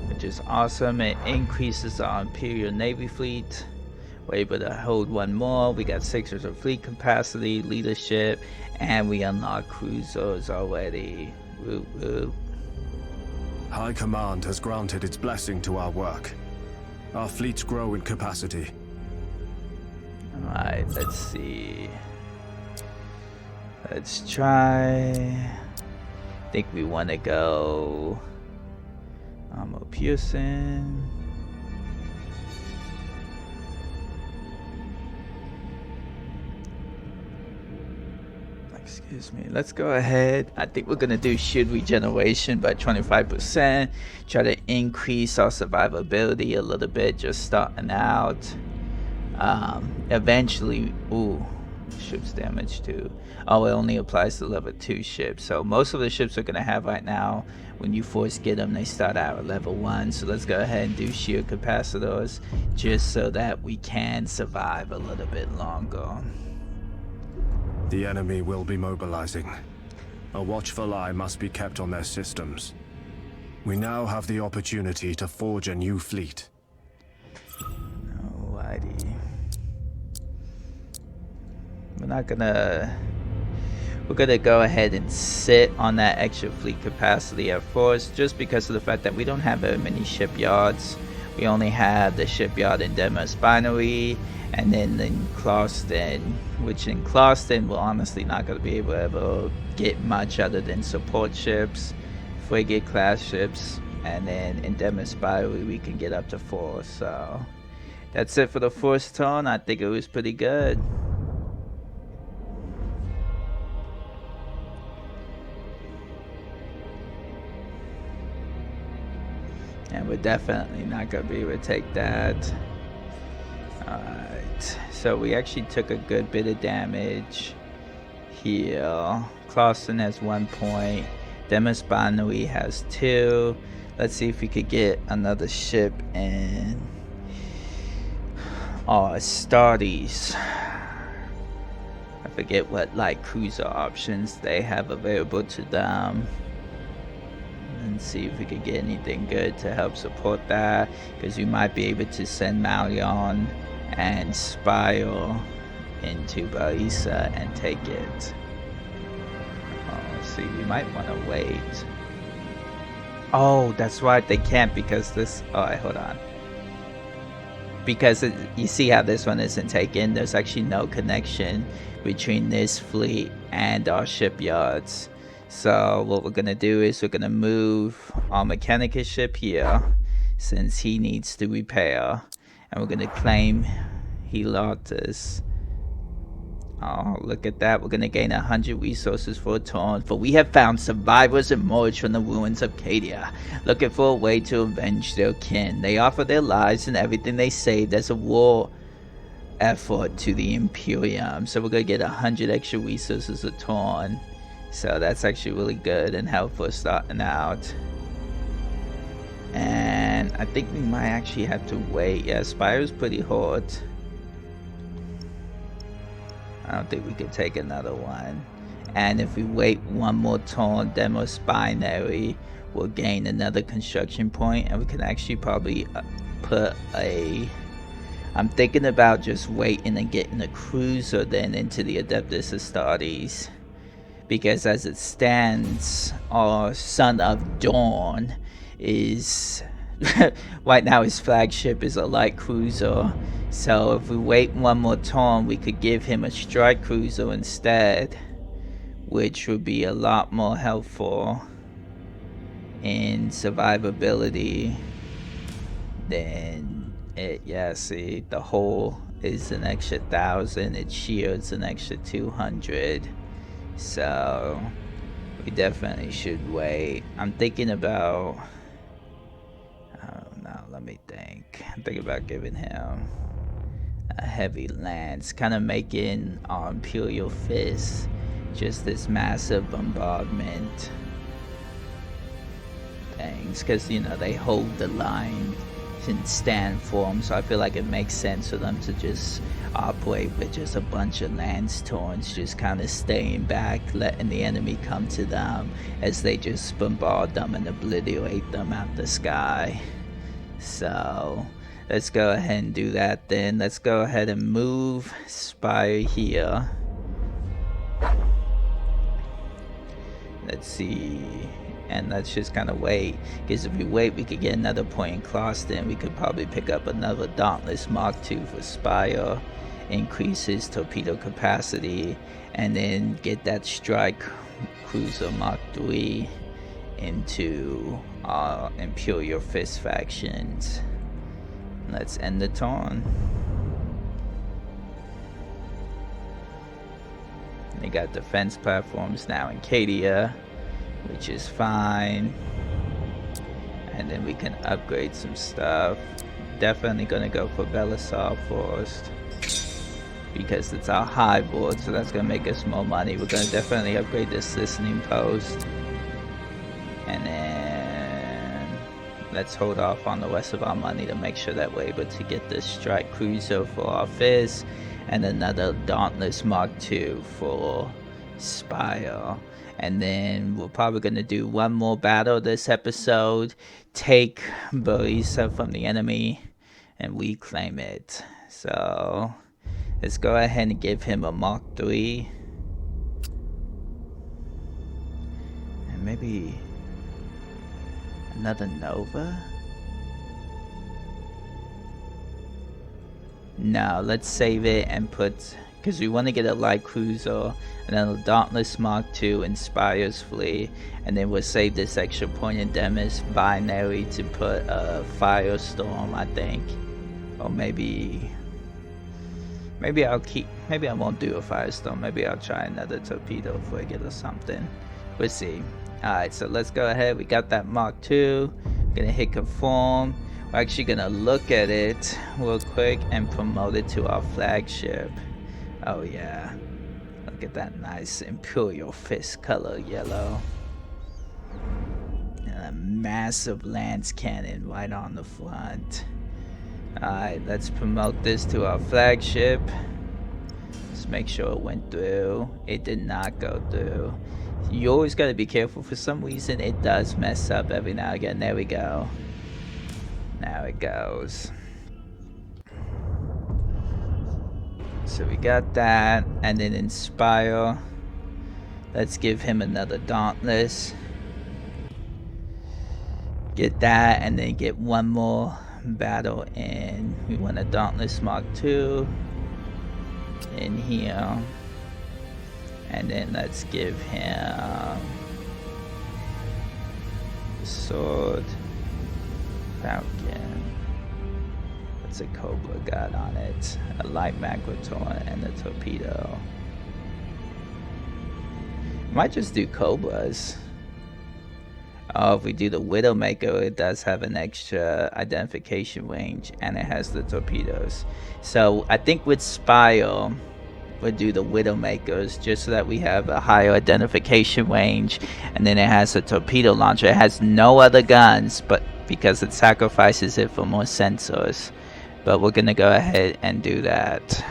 Which is awesome. It increases our Imperial Navy fleet. We're able to hold one more. We got 6 of fleet capacity, leadership, and we unlock cruisers already. Woo woo. High Command has granted its blessing to our work. Our fleets grow in capacity. Alright, let's see. Let's try. I think we want to go armor piercing. Excuse me. Let's go ahead. I think we're gonna do shield regeneration by 25%. Try to increase our survivability a little bit, just starting out. Eventually, ooh, ships damage too. Oh, it only applies to level 2 ships. So most of the ships we're gonna have right now, when you first get them, they start out at level 1. So let's go ahead and do shield capacitors, just so that we can survive a little bit longer. The enemy will be mobilizing. A watchful eye must be kept on their systems. We now have the opportunity to forge a new fleet. Alrighty. We're gonna go ahead and sit on that extra fleet capacity at first, just because of the fact that we don't have very many shipyards. We only have the shipyard in Demos Binary, and then in Clarkston, which in Clarkston we're honestly not going to be able to ever get much other than support ships, frigate class ships, and then in Demos Binary we can get up to 4. So that's it for the first turn. I think it was pretty good. And we're definitely not going to be able to take that. Alright, so we actually took a good bit of damage here. Clarkson has 1 point. Demos Binary has 2. Let's see if we could get another ship in Astartes. I forget what light cruiser options they have available to them. And see if we could get anything good to help support that, because we might be able to send Malion and Spire into Barisa and take it. See, we might want to wait. Oh, that's right, they can't because this. Alright, hold on. Because you see how this one isn't taken, there's actually no connection between this fleet and our shipyards. So what we're gonna do is we're gonna move our Mechanicus ship here, since he needs to repair, and we're gonna claim Helotus. Oh, look at that. We're gonna gain 100 resources for a turn, for we have found survivors emerged from the ruins of Cadia, looking for a way to avenge their kin. They offer their lives and everything they saved as a war effort to the Imperium. So we're gonna get 100 extra resources a turn. So that's actually really good and helpful starting out. And I think we might actually have to wait. Yeah, Spire's pretty hard. I don't think we can take another one. And if we wait one more turn, Demos Binary will gain another construction point, and we can actually probably put a... I'm thinking about just waiting and getting a cruiser then into the Adeptus Astartes. Because as it stands, our Son of Dawn is... right now his flagship is a light cruiser. So if we wait one more turn, we could give him a strike cruiser instead, which would be a lot more helpful in survivability than it. Yeah, see, the hull is an extra 1,000, its shield's an extra 200. So we definitely should wait. I'm thinking about, I don't know, let me think. I'm thinking about giving him a heavy lance, kind of making our Imperial Fist just this massive bombardment things, because you know they hold the line in stand form, so I feel like it makes sense for them to just operate with just a bunch of lance torns, just kind of staying back, letting the enemy come to them as they just bombard them and obliterate them out the sky. So let's go ahead and do that then. Let's go ahead and move Spire here. Let's see. And let's just kind of wait, because if we wait we could get another point in Clarkston. We could probably pick up another Dauntless Mark II for Spire, increase his torpedo capacity, and then get that Strike Cruiser Mark III into our Imperial Fist factions. Let's end the turn. They got defense platforms now in Cadia, which is fine. And then we can upgrade some stuff. Definitely gonna go for Belisar first, because it's our high board, so that's gonna make us more money. We're gonna definitely upgrade this listening post. And then let's hold off on the rest of our money to make sure that we're able to get this Strike Cruiser for our Fizz, and another Dauntless Mark II for Spire. And then we're probably going to do one more battle this episode, take Barisa from the enemy, and reclaim it. So let's go ahead and give him a Mark III. And maybe another Nova? No, let's save it and put, because we want to get a light cruiser and then a Dauntless Mark II and Spire's Fleet, and then we'll save this extra point in Demis binary to put a Firestorm, I think. Or maybe I'll keep, maybe I won't do a Firestorm, maybe I'll try another torpedo frigate or something. We'll see. Alright, so let's go ahead. We got that Mark II. Gonna hit conform. We're actually gonna look at it real quick and promote it to our flagship. Oh yeah. Look at that nice Imperial fist color yellow. And a massive lance cannon right on the front. Alright, let's promote this to our flagship. Let's make sure it went through. It did not go through. You always gotta be careful. For some reason it does mess up every now and again. There we go. Now it goes. So we got that, and then Inspire. Let's give him another Dauntless. Get that, and then get one more battle in. We want a Dauntless Mark II in here. And then let's give him the sword, falcon. What's a Cobra got on it? A light macroton and a torpedo. Might just do Cobras. Oh, if we do the Widowmaker, it does have an extra identification range and it has the torpedoes. So I think with Spire, we'll do the Widowmakers just so that we have a higher identification range, and then it has a torpedo launcher. It has no other guns, but because it sacrifices it for more sensors. But we're gonna go ahead and do that.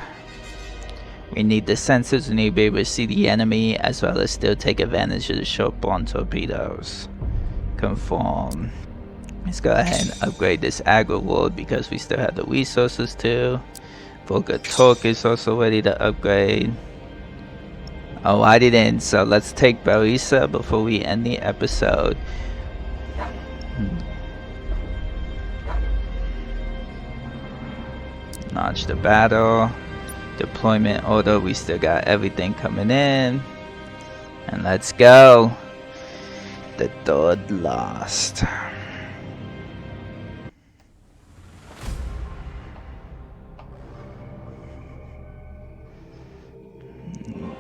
We need the sensors. We need to be able to see the enemy as well as still take advantage of the short-borne torpedoes. Conform. Let's go ahead and upgrade this aggro world because we still have the resources to. Volga Torque is also ready to upgrade. Alrighty then, so let's take Barisa before we end the episode. Launch the battle. Deployment order, we still got everything coming in. And let's go. The third lost.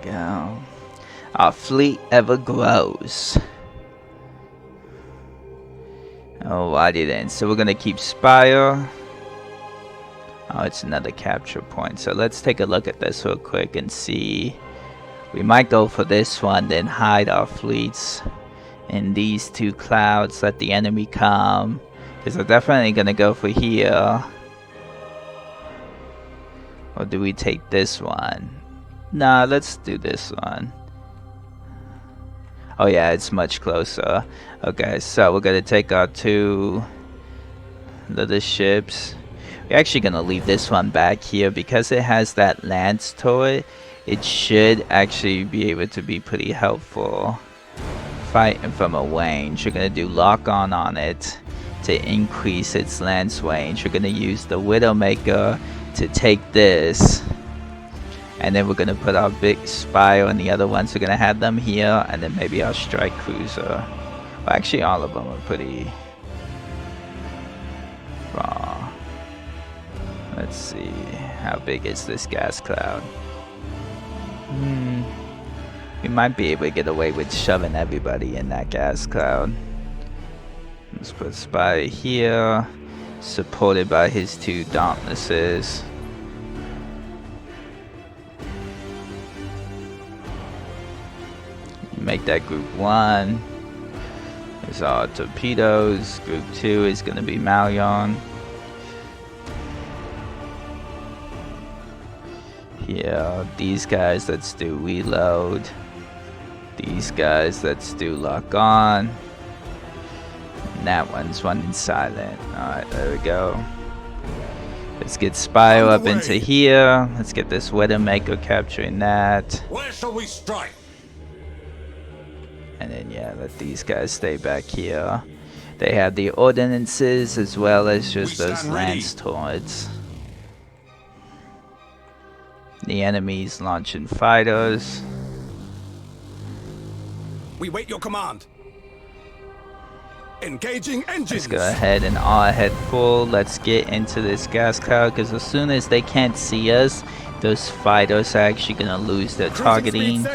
Go. Our fleet ever grows. Alrighty then, so we're gonna keep Spire. Oh, it's another capture point. So let's take a look at this real quick and see. We might go for this one, then hide our fleets in these two clouds, let the enemy come. Because we're definitely gonna go for here. Or do we take this one? Nah, let's do this one. Oh yeah, it's much closer. Okay, so we're gonna take our two little ships. We're actually gonna leave this one back here because it has that lance turret. It should actually be able to be pretty helpful fighting from a range. We're gonna do lock on it to increase its lance range. We're gonna use the Widowmaker to take this. And then we're going to put our big Spire on the other ones. We're going to have them here. And then maybe our strike cruiser. Well, actually, all of them are pretty raw. Let's see. How big is this gas cloud? We might be able to get away with shoving everybody in that gas cloud. Let's put Spire here. Supported by his two Dauntlesses. Make that group 1. There's our torpedoes. Group 2 is going to be Malion. Here, these guys, let's do reload. These guys, let's do lock on. And that one's running silent. Alright, there we go. Let's get Spire up into here. Let's get this Widowmaker capturing that. Where shall we strike? And then yeah, let these guys stay back here. They have the ordinances as well as just those lance turrets. The enemy's launching fighters. We wait your command. Engaging engines. Let's go ahead and all ahead full. Let's get into this gas cloud, because as soon as they can't see us, those fighters are actually gonna lose their targeting,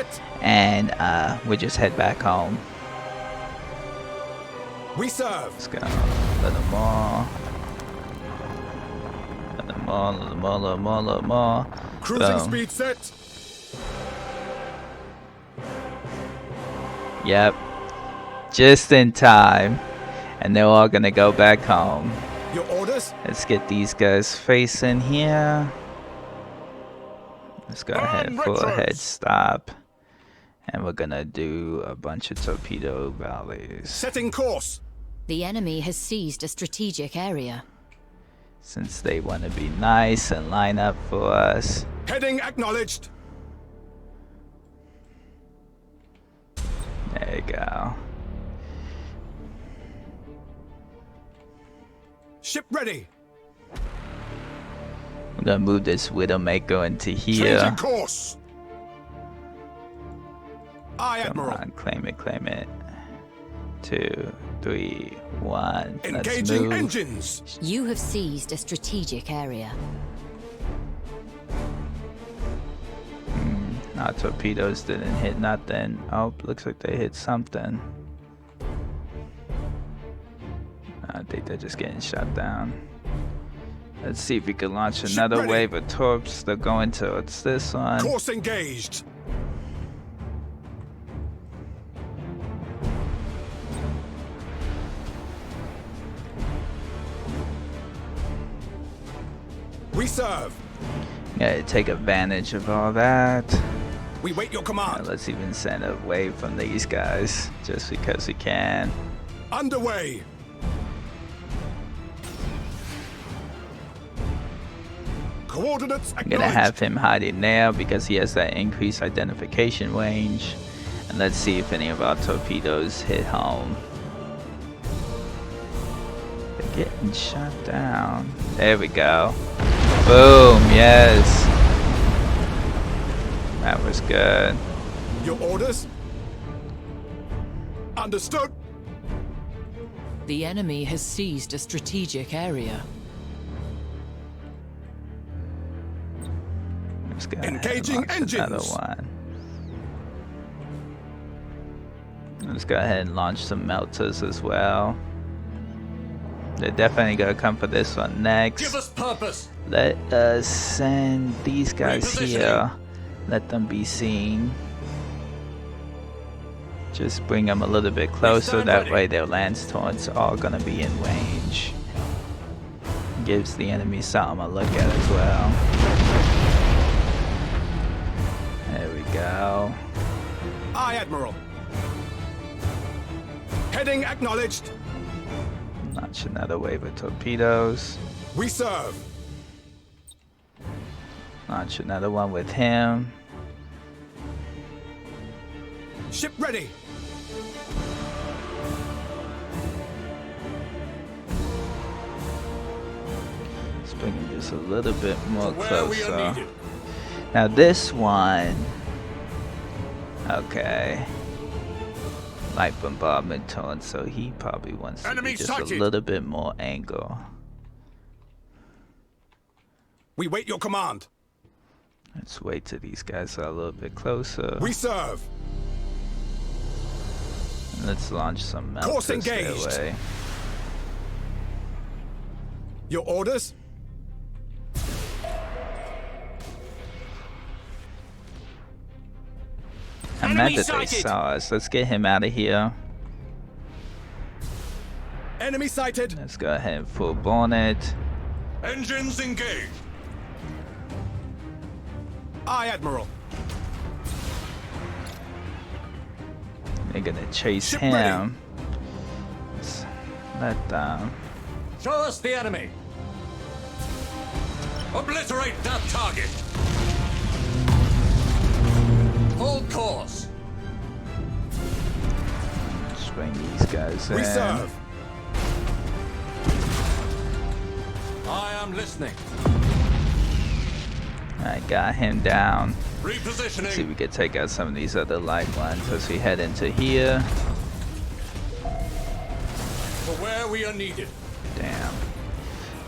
and we just head back home. We serve. Let's go. Let them all. Let them all. Let them all. Let them all. Let them all. Cruising Boom. speed set. Yep. Just in time. And they're all gonna go back home. Your orders? Let's get these guys facing here. Let's go ahead and full ahead stop. And we're gonna do a bunch of torpedo volleys. Setting course. The enemy has seized a strategic area. Since they want to be nice and line up for us. Heading acknowledged. There you go. Ship ready. I'm gonna move this Widowmaker into here. Changing course. Aye, Come Admiral. on, claim it, claim it. 2, 3, 1. Let's Engaging move. engines. You have seized a strategic area. Our torpedoes didn't hit nothing. Oh, looks like they hit something. I think they're just getting shot down. Let's see if we can launch another ready. wave of torps. They're going towards this one. Course engaged. We serve. Gotta take advantage of all that. We wait your command. Let's even send a wave from these guys, just because we can. Underway. Coordinates I'm gonna acknowledged. have him hiding there because he has that increased identification range. And let's see if any of our torpedoes hit home. They're getting shot down. There we go. Boom, yes. That was good. Your orders? Understood. The enemy has seized a strategic area. Let's go ahead and Engaging launch another engines. one. Let's go ahead and launch some melters as well. They're definitely gonna come for this one next. Give us purpose. Let us send these guys Repositioning. here. Let them be seen. Just bring them a little bit closer. stand That ready. way their lance taunts are gonna be in range. Gives the enemy something to look at as well. There we go. Aye, Admiral. Heading acknowledged. Launch another wave of torpedoes. We serve. Launch another one with him. Ship ready. Let's bring him just a little bit more Where we are closer. needed. Now this one, okay, light bombardment taunt, so he probably wants to Enemy be just sighted. a little bit more angle. We wait your command. Let's wait till these guys are a little bit closer. We serve. And let's launch some Course melters their engaged. way. Your orders? I'm mad that they saw us. Let's get him out of here. Enemy sighted. Let's go ahead and full bonnet. Engines engaged. Aye, Admiral. They're gonna chase Ship him. Let's let them. Show us the enemy. Obliterate that target. Hold course. Let's bring these guys in. We serve. I am listening. I got him down. Repositioning. See if we could take out some of these other light ones as we head into here. For where we are needed. Damn.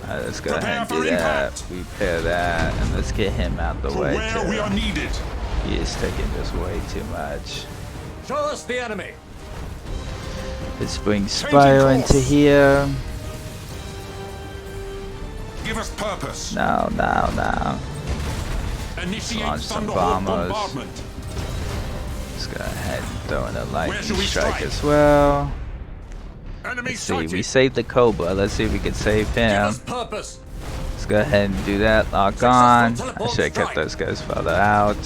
Alright, let's go ahead and do that. Repair that, and let's get him out the way Where we are too. needed. He is taking this way too much. Show us the enemy. Let's bring Spire into here. Give us purpose. No. Initiate Launch some Thunderhawk bombers. bombardment. Let's go ahead and throw in a lightning shall we strike strike? as well. Enemy Let's see, we sighted. saved the Cobra. Let's see if we can save Give him. us purpose. Let's go ahead and do that. Lock on. I should have kept those guys farther out.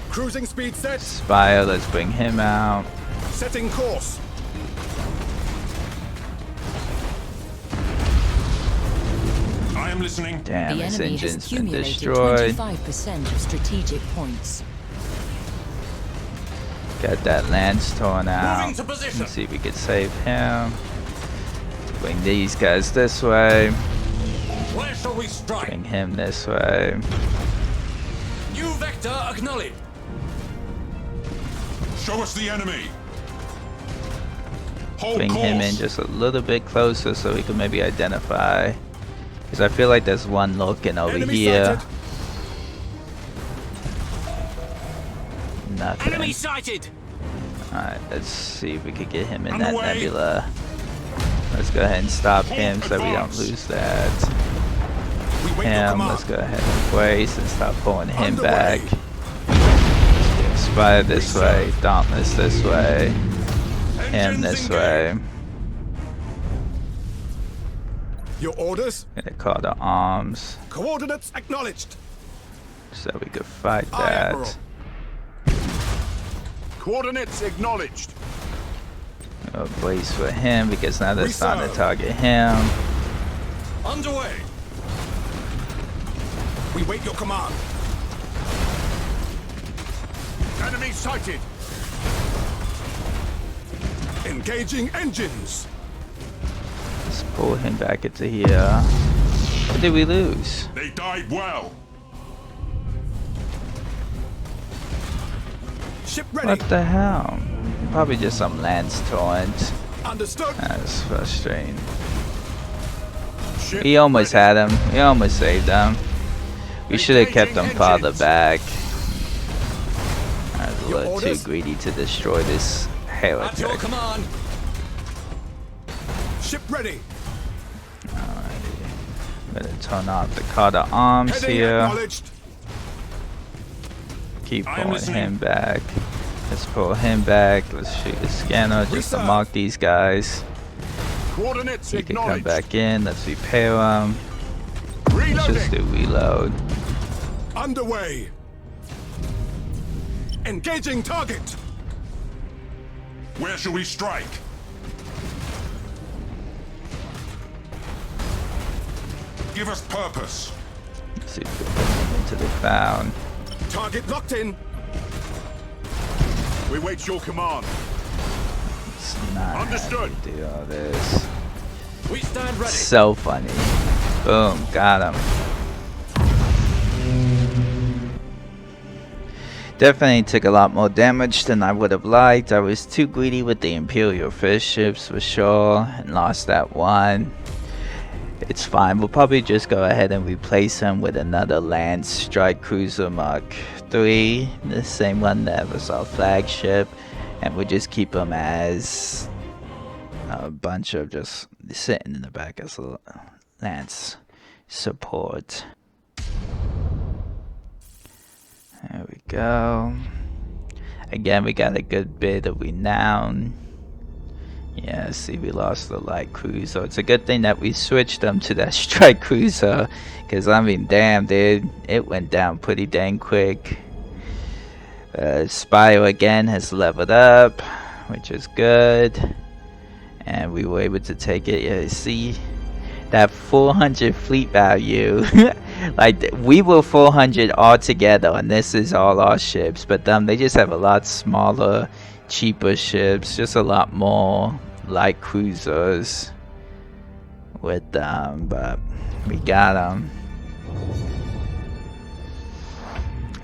Cruising speed set. Spire, let's bring him out. Setting course. I am listening. Damn, The his enemy has engine's been accumulated destroyed. 25% of strategic points. Got that lance torn out. Moving to position. Let's see if we can save him. Bring these guys this way. Where shall we strike? Bring him this way. New vector acknowledged. Show us the enemy. Hold Bring course. him in just a little bit closer so we can maybe identify. Because I feel like there's one looking over Enemy here. sighted. Nothing. Enemy sighted. Alright, let's see if we could get him in Underway. that nebula. Let's go ahead and stop him so we don't advance. lose that. We wait your Him, command. let's go ahead and brace and stop pulling him Underway. back. Spire this way, Dauntless this way, him Engines this engaged. way. Your orders. Gonna call the arms Coordinates acknowledged. so we could fight Aye, Admiral. that. Coordinates acknowledged. A brace for him because now they're starting to Reserve. target him. Underway. We wait your command. Enemy sighted. Engaging engines. Let's pull him back into here. What did we lose? They died well. Ship ready. What the hell? Probably just some lance torrent. Understood. That's frustrating. Ship We almost ready. had him. We almost saved him. We should have kept him farther back. I was a Your little too orders? greedy to destroy this At your heretic. command. Ship ready. I'm gonna turn off the Carter arms Heading here. acknowledged. Keep I am pulling listening. him back. Let's pull him back. Let's shoot the scanner just to Reserve. mark these guys. Coordinates He can come acknowledged. back in. Let's repair them. Let's just Reloading. do reload. Underway. Engaging target. Where shall we strike? Give us purpose. Let's see if we can put him into the found. Target locked in. We wait your command. It's not Understood. how we do all this. We stand ready. So funny. Boom, got him. Definitely took a lot more damage than I would have liked. I was too greedy with the Imperial fish ships for sure and lost that one. It's fine. We'll probably just go ahead and replace him with another Land Strike Cruiser Mark III, the same one that was our flagship, and we'll just keep him as a bunch of just sitting in the back as a Lance support. There we go. Again, we got a good bit of renown. Yeah, see, we lost the light cruiser. It's a good thing that we switched them to that strike cruiser, because I mean, damn, dude, it went down pretty dang quick. Spire again has leveled up, which is good, and we were able to take it. Yeah, see that 400 fleet value. Like, we were 400 altogether, and this is all our ships, but they just have a lot smaller, cheaper ships, just a lot more light cruisers with them, but we got them.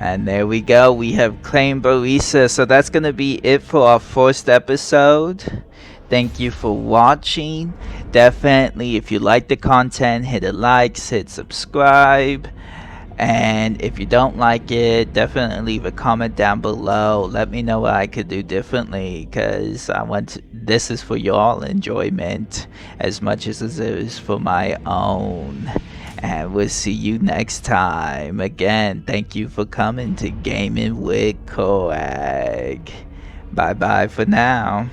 And there we go. We have claimed Barisa. So that's going to be it for our first episode. Thank you for watching. Definitely, if you like the content, hit a like, hit subscribe. And if you don't like it, definitely leave a comment down below. Let me know what I could do differently, because this is for your enjoyment as much as it is for my own. And we'll see you next time. Again, thank you for coming to Gaming with Coag. Bye bye for now.